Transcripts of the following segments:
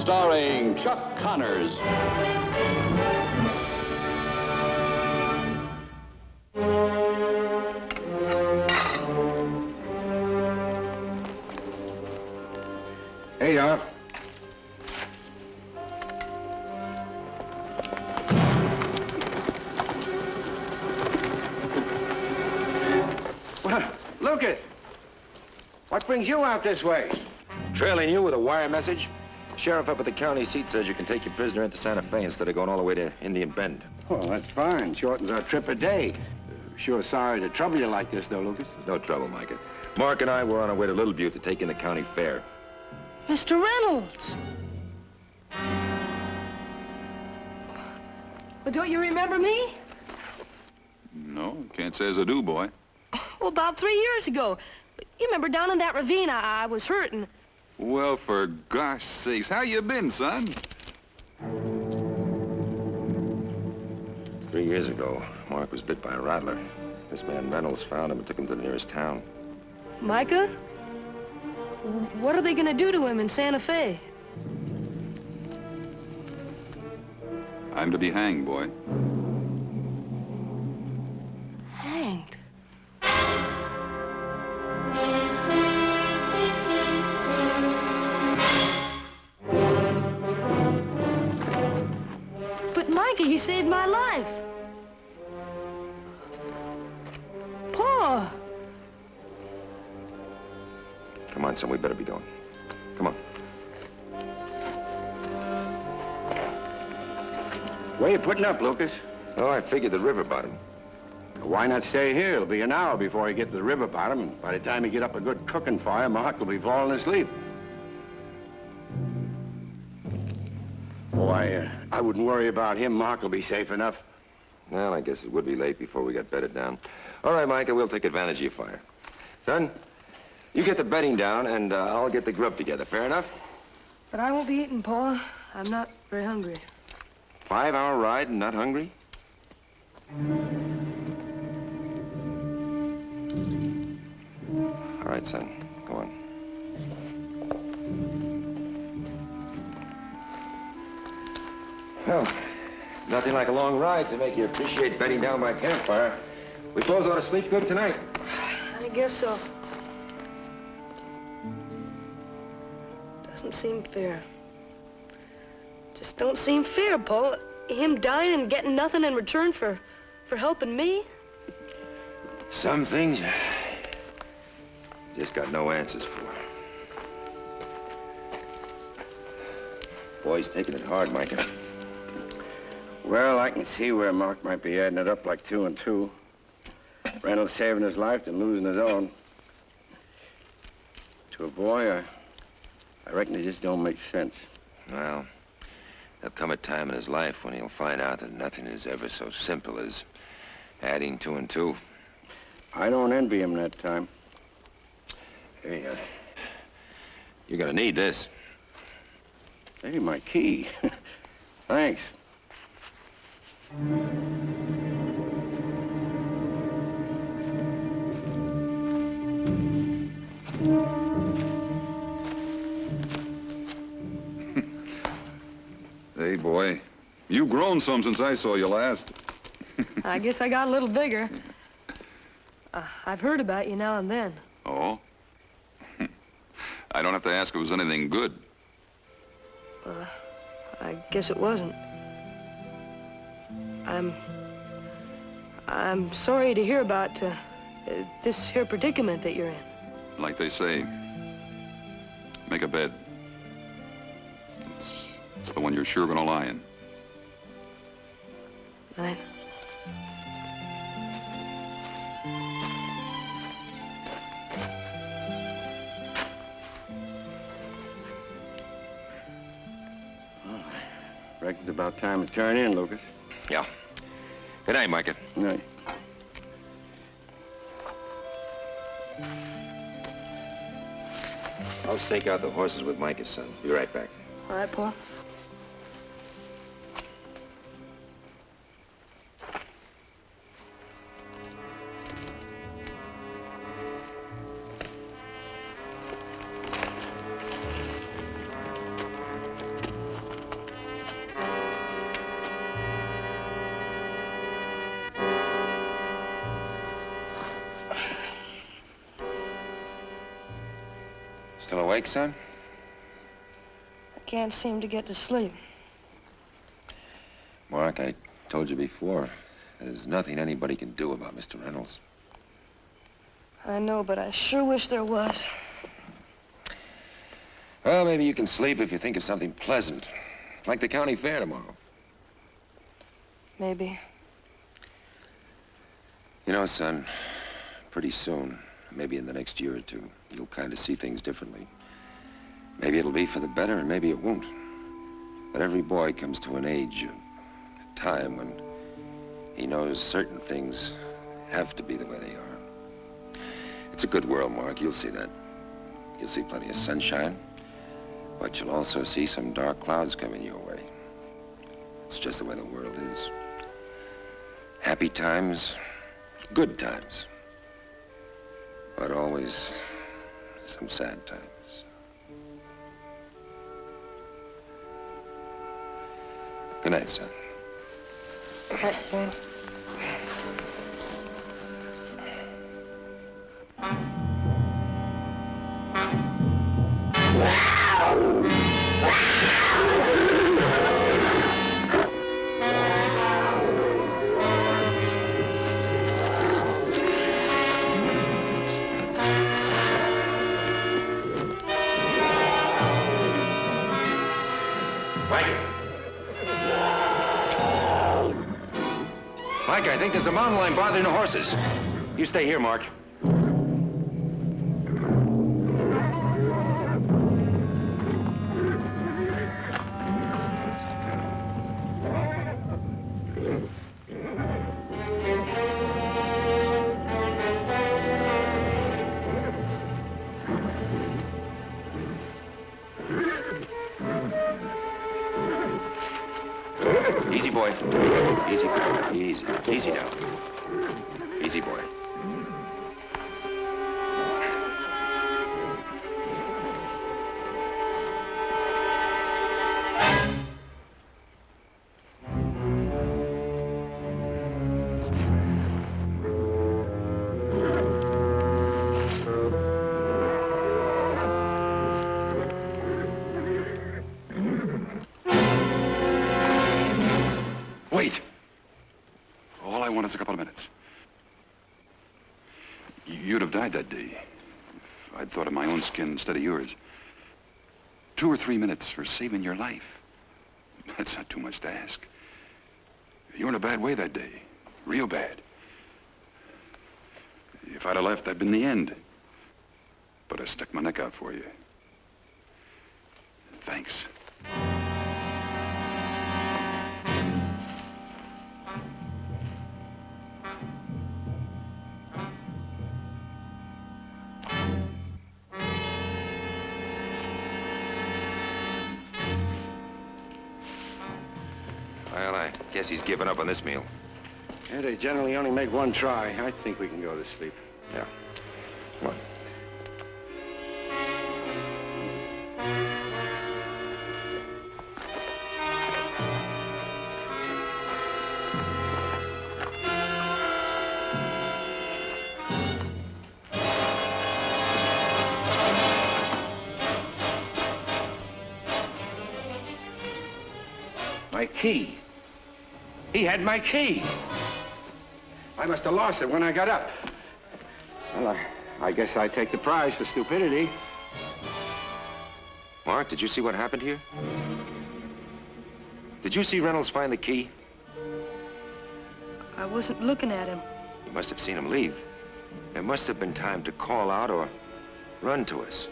starring Chuck Connors. Here you are. Well, Lucas, what brings you out this way? Trailing you with a wire message. The sheriff up at the county seat says you can take your prisoner into Santa Fe instead of going all the way to Indian Bend. Well, that's fine. Shortens our trip a day. Sure sorry to trouble you like this, though, Lucas. No trouble, Micah. Mark and I were on our way to Little Butte to take in the county fair. Mr. Reynolds! Well, don't you remember me? No, can't say as I do, boy. Well, about 3 years ago. You remember down in that ravine, I was hurting. Well, for gosh sakes, how you been, son? 3 years ago, Mark was bit by a rattler. This man Reynolds found him and took him to the nearest town. Micah? What are they gonna do to him in Santa Fe? I'm to be hanged, boy. Hanged? But Micah, he saved my life. Pa! Come on, son, we better be going. Come on. Where you putting up, Lucas? Oh, I figured the river bottom. Why not stay here? It'll be an hour before you get to the river bottom, and by the time you get up a good cooking fire, Mark will be falling asleep. Oh, I wouldn't worry about him. Mark will be safe enough. Well, I guess it would be late before we got bedded down. All right, Micah, we'll take advantage of your fire. Son, you get the bedding down, and I'll get the grub together. Fair enough? But I won't be eating, Pa. I'm not very hungry. 5-hour ride and not hungry? All right, son. Go on. Well, nothing like a long ride to make you appreciate bedding down by campfire. We both ought to sleep good tonight. I guess so. Doesn't seem fair. Just don't seem fair, Paul. Him dying and getting nothing in return for helping me. Some things you just got no answers for. Boy's taking it hard, Micah. Well, I can see where Mark might be adding it up like 2 and 2. Reynolds saving his life and losing his own. To a boy, I reckon it just don't make sense. Well, there'll come a time in his life when he'll find out that nothing is ever so simple as adding 2 and 2. I don't envy him that time. Hey, you're gonna need this. Hey, my key. Thanks. Hey, boy, you've grown some since I saw you last. I guess I got a little bigger. I've heard about you now and then. Oh? I don't have to ask if it was anything good. I guess it wasn't. I'm sorry to hear about this here predicament that you're in. Like they say, make a bed. It's the one you're sure gonna lie in. Right. Reckon it's about time to turn in, Lucas. Yeah. Good night, Micah. Night. I'll stake out the horses with Micah's son. Be right back. All right, Paul. Still awake, son? I can't seem to get to sleep. Mark, I told you before, there's nothing anybody can do about Mr. Reynolds. I know, but I sure wish there was. Well, maybe you can sleep if you think of something pleasant, like the county fair tomorrow. Maybe. You know, son, pretty soon, maybe in the next year or two, you'll kind of see things differently. Maybe it'll be for the better, and maybe it won't. But every boy comes to an age, a time when he knows certain things have to be the way they are. It's a good world, Mark. You'll see that. You'll see plenty of sunshine, but you'll also see some dark clouds coming your way. It's just the way the world is. Happy times, good times, but always some sad times. Good night, son. Good night, Jane. Mike, I think there's a mountain lion bothering the horses. You stay here, Mark. Easy, boy. Easy. Easy. Easy now. Easy, boy. Wait. All I want is a couple of minutes. You'd have died that day if I'd thought of my own skin instead of yours. 2 or 3 minutes for saving your life. That's not too much to ask. You were in a bad way that day. Real bad. If I'd have left, that'd been the end. But I stuck my neck out for you. Thanks. Well, I guess he's given up on this meal. Yeah, they generally only make one try. I think we can go to sleep. Yeah. Come on. My key. He had my key. I must have lost it when I got up. Well, I guess I take the prize for stupidity. Mark, did you see what happened here? Did you see Reynolds find the key? I wasn't looking at him. You must have seen him leave. There must have been time to call out or run to us.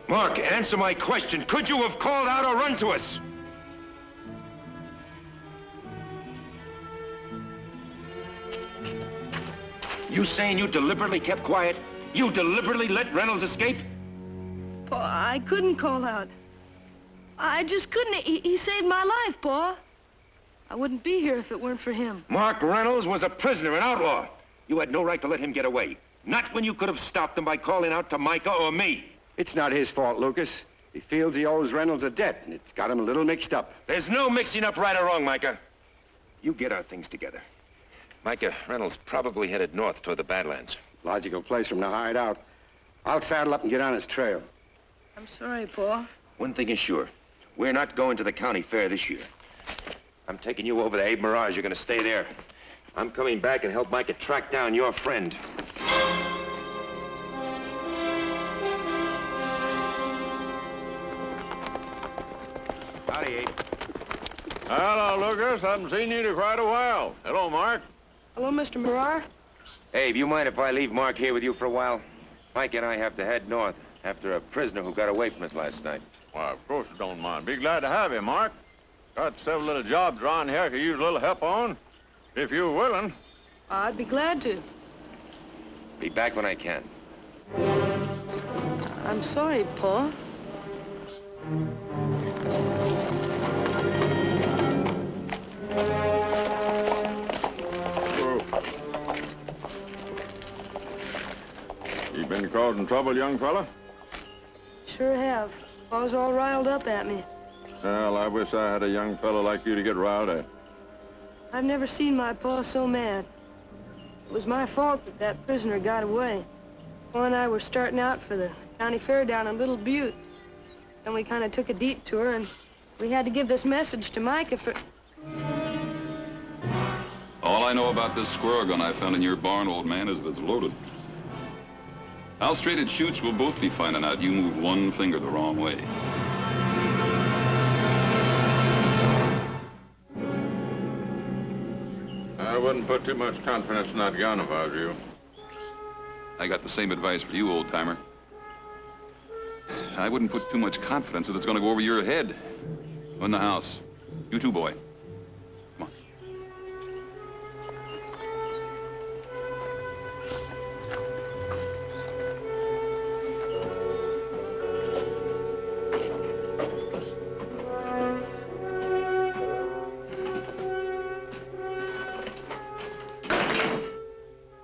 Mark, answer my question. Could you have called out or run to us? You saying you deliberately kept quiet? You deliberately let Reynolds escape? Pa, I couldn't call out. I just couldn't. He saved my life, Pa. I wouldn't be here if it weren't for him. Mark Reynolds was a prisoner, an outlaw. You had no right to let him get away. Not when you could have stopped him by calling out to Micah or me. It's not his fault, Lucas. He feels he owes Reynolds a debt, and it's got him a little mixed up. There's no mixing up right or wrong, Micah. You get our things together. Micah, Reynolds probably headed north toward the Badlands. Logical place from to hide out. I'll saddle up and get on his trail. I'm sorry, Pa. One thing is sure. We're not going to the county fair this year. I'm taking you over to Abe Mirage. You're going to stay there. I'm coming back and help Micah track down your friend. Howdy, Abe. Hello, Lucas. Haven't seen you in quite a while. Hello, Mark. Hello, Mr. Morar. Abe, you mind if I leave Mark here with you for a while? Mike and I have to head north after a prisoner who got away from us last night. Why, of course you don't mind. Be glad to have you, Mark. Got several little jobs around here I could use a little help on. If you're willing. I'd be glad to. Be back when I can. I'm sorry, Pa. You been causing trouble, young fella? Sure have. Pa's all riled up at me. Well, I wish I had a young fella like you to get riled at. I've never seen my Pa so mad. It was my fault that that prisoner got away. Pa and I were starting out for the county fair down in Little Butte. Then we kind of took a detour, and we had to give this message to Micah for... All I know about this squirrel gun I found in your barn, old man, is that it's loaded. How straight it shoots, we'll both be finding out you move one finger the wrong way. I wouldn't put too much confidence in that gun if I was you. I got the same advice for you, old-timer. I wouldn't put too much confidence that it's going to go over your head. In the house. You too, boy. Come on.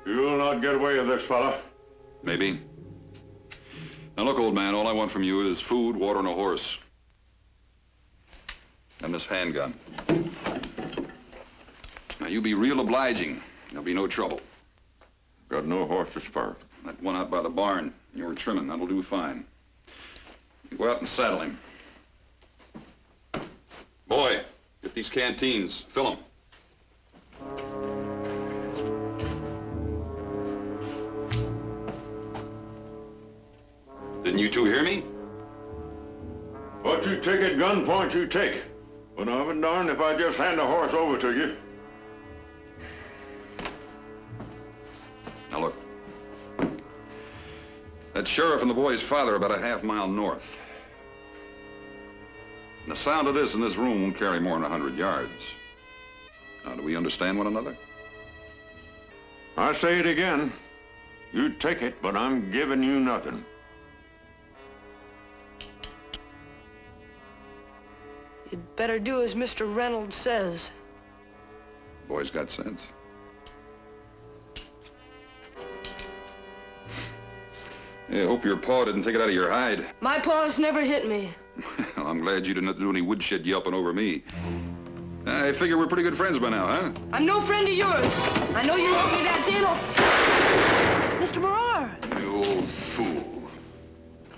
You'll not get away with this, fella. Maybe. Now look, old man, all I want from you is food, water, and a horse. And this handgun. Now you be real obliging. There'll be no trouble. Got no horse to spur. That one out by the barn you were trimming, that'll do fine. You go out and saddle him. Boy, get these canteens, fill them. Didn't you two hear me? What you take at gunpoint, you take. But I'll be darned if I just hand the horse over to you. Now look. That sheriff and the boy's father are about a half-mile north. And the sound of this in this room won't carry more than 100 yards. Now, do we understand one another? I say it again. You take it, but I'm giving you nothing. You'd better do as Mr. Reynolds says. Boy's got sense. Yeah, I hope your paw didn't take it out of your hide. My pa's never hit me. Well, I'm glad you didn't do any woodshed yelping over me. I figure we're pretty good friends by now, huh? I'm no friend of yours. I know you wrote me that deal. Mr. Morar. You old fool.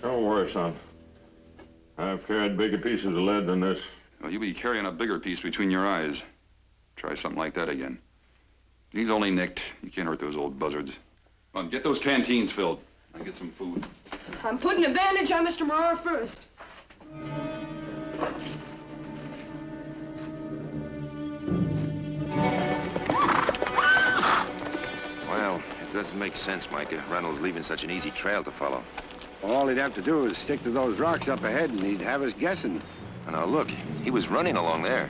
Don't worry, son. I've carried bigger pieces of lead than this. Well, you'll be carrying a bigger piece between your eyes. Try something like that again. He's only nicked. You can't hurt those old buzzards. Come on, get those canteens filled. I'll get some food. I'm putting a bandage on Mr. Morar first. Well, it doesn't make sense, Micah. Reynolds leaving such an easy trail to follow. All he'd have to do is stick to those rocks up ahead, and he'd have us guessing. Now, look, he was running along there.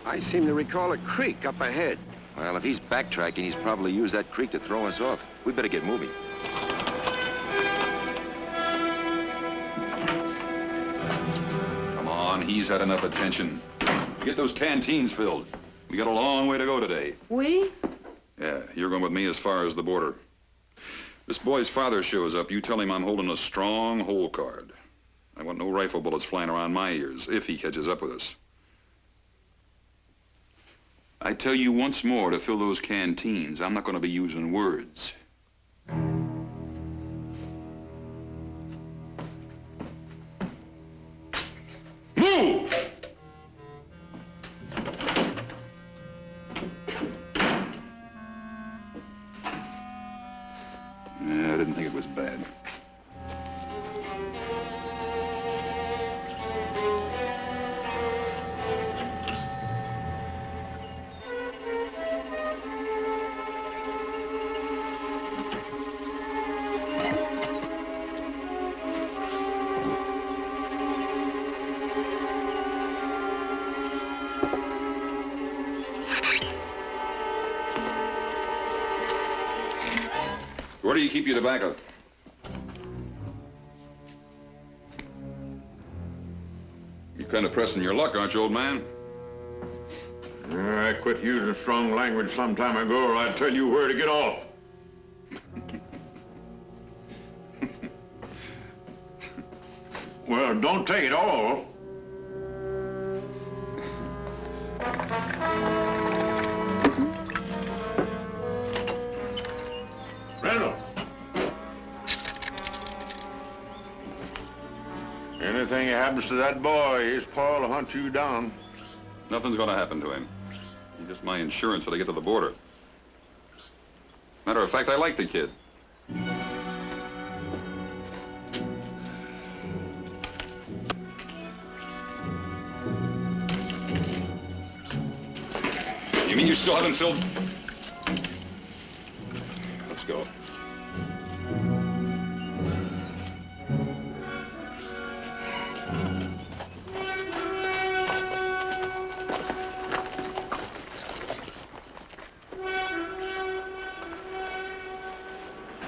I seem to recall a creek up ahead. Well, if he's backtracking, he's probably used that creek to throw us off. We better get moving. Come on, he's had enough attention. Get those canteens filled. We got a long way to go today. We? Yeah, you're going with me as far as the border. This boy's father shows up, you tell him I'm holding a strong hole card. I want no rifle bullets flying around my ears if he catches up with us. I tell you once more to fill those canteens. I'm not going to be using words. Where do you keep your tobacco? You're kind of pressing your luck, aren't you, old man? I quit using strong language some time ago, or I'd tell you where to get off. Well, don't take it all. Randall. Anything that happens to that boy, his pa will hunt you down. Nothing's gonna happen to him. He's just my insurance till I get to the border. Matter of fact, I like the kid. You mean you still haven't filled? Let's go.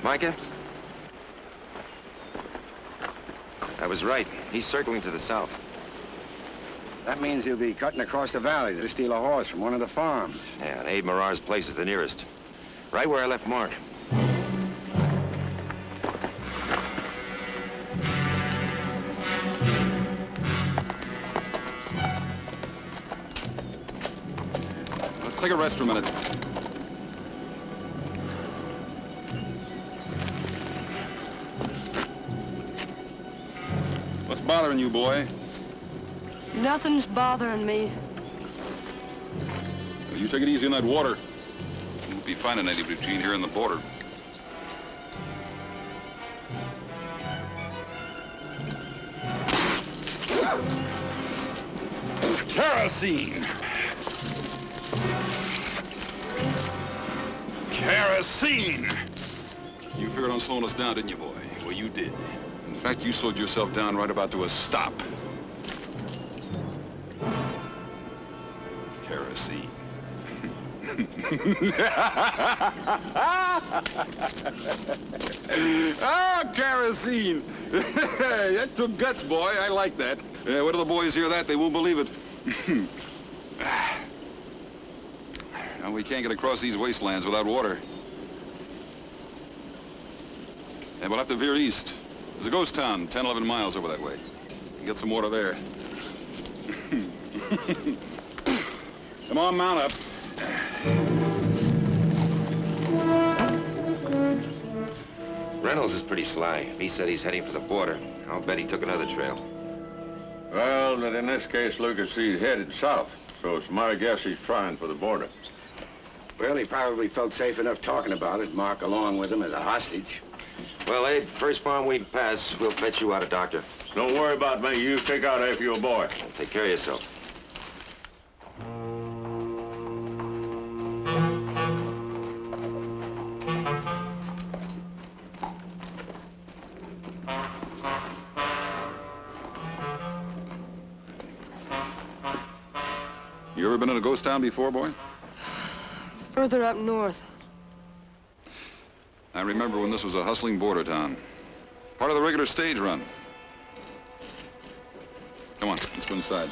Micah? I was right. He's circling to the south. That means he'll be cutting across the valley to steal a horse from one of the farms. Yeah, and Abe Marar's place is the nearest. Right where I left Mark. Let's take a rest for a minute. What's bothering you, boy? Nothing's bothering me. Well, you take it easy on that water. You won't be finding any between here and the border. Kerosene! Kerosene! You figured on slowing us down, didn't you, boy? Well, you did. In fact, you slowed yourself down right about to a stop. Kerosene. Oh, kerosene! That took guts, boy. I like that. Wait till the boys hear that. They won't believe it. Now, we can't get across these wastelands without water. And we'll have to veer east. There's a ghost town 10, 11 miles over that way. Get some water there. Come on, mount up. Reynolds is pretty sly. He said he's heading for the border. I'll bet he took another trail. Well, in this case, Lucas, he's headed south. So it's my guess he's trying for the border. Well, he probably felt safe enough talking about it, Mark along with him as a hostage. Well, Abe, first farm we pass, we'll fetch you out a doctor. Don't worry about me. You take out after your boy. Take care of yourself. You ever been in a ghost town before, boy? Further up north. I remember when this was a hustling border town. Part of the regular stage run. Come on, let's go inside.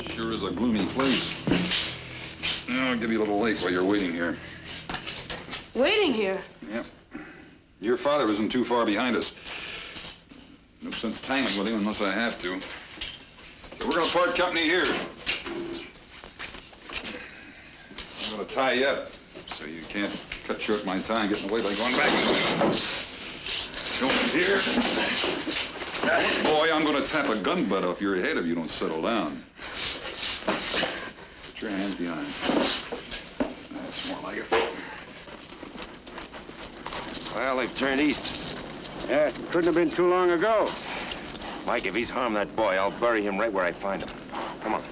Sure is a gloomy place. I'll give you a little light while you're waiting here. Waiting here? Yep. Your father isn't too far behind us. No sense tangling with him unless I have to. So we're gonna part company here. I'm gonna tie you up so you can't cut short my time getting away by going back. Show him here. Boy, I'm gonna tap a gun butt off your head if you don't settle down. Put your hands behind. That's more like it. Well, they've turned east. Yeah, it couldn't have been too long ago. Mike, if he's harmed that boy, I'll bury him right where I find him. Come on.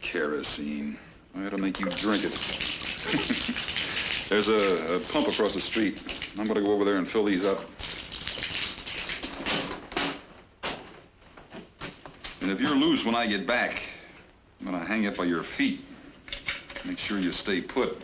Kerosene. I ought to make you drink it. There's a pump across the street. I'm gonna go over there and fill these up. And if you're loose when I get back, I'm gonna hang you up by your feet. Make sure you stay put.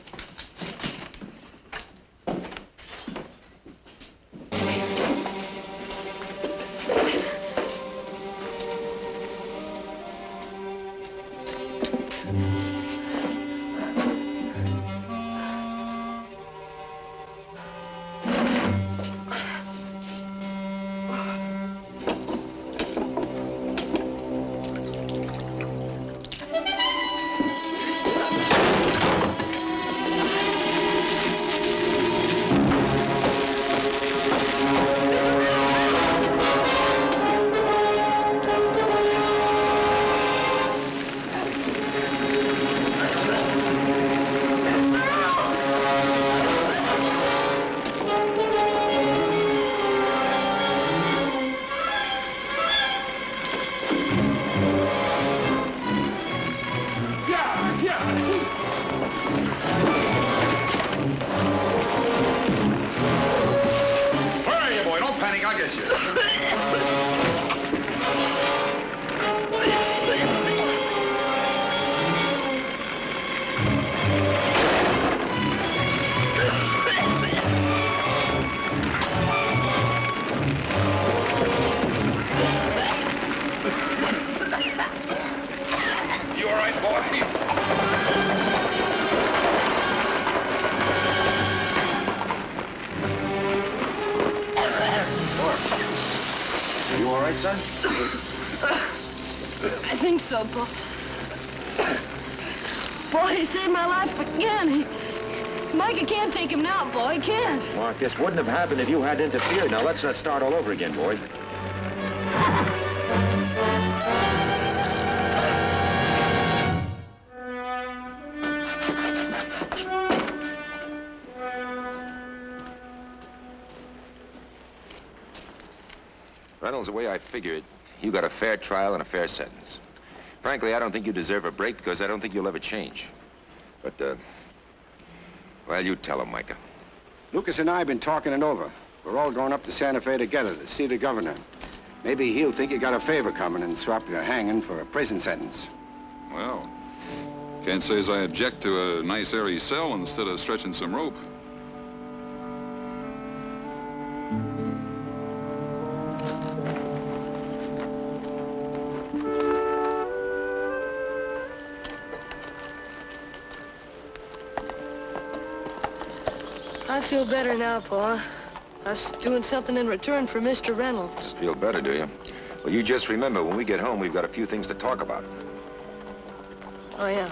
Son? I think so, Paul. Boy, he saved my life again. Micah can't take him now, boy. He can't. Mark, this wouldn't have happened if you had interfered. Now, let's not start all over again, boy. Reynolds, the way I figure it, you got a fair trial and a fair sentence. Frankly, I don't think you deserve a break because I don't think you'll ever change. But, well, you tell him, Micah. Lucas and I have been talking it over. We're all going up to Santa Fe together to see the governor. Maybe he'll think you got a favor coming and swap your hanging for a prison sentence. Well, can't say as I object to a nice airy cell instead of stretching some rope. I feel better now, Pa. I was doing something in return for Mr. Reynolds. Feel better, do you? Well, you just remember, when we get home, we've got a few things to talk about. Oh, yeah.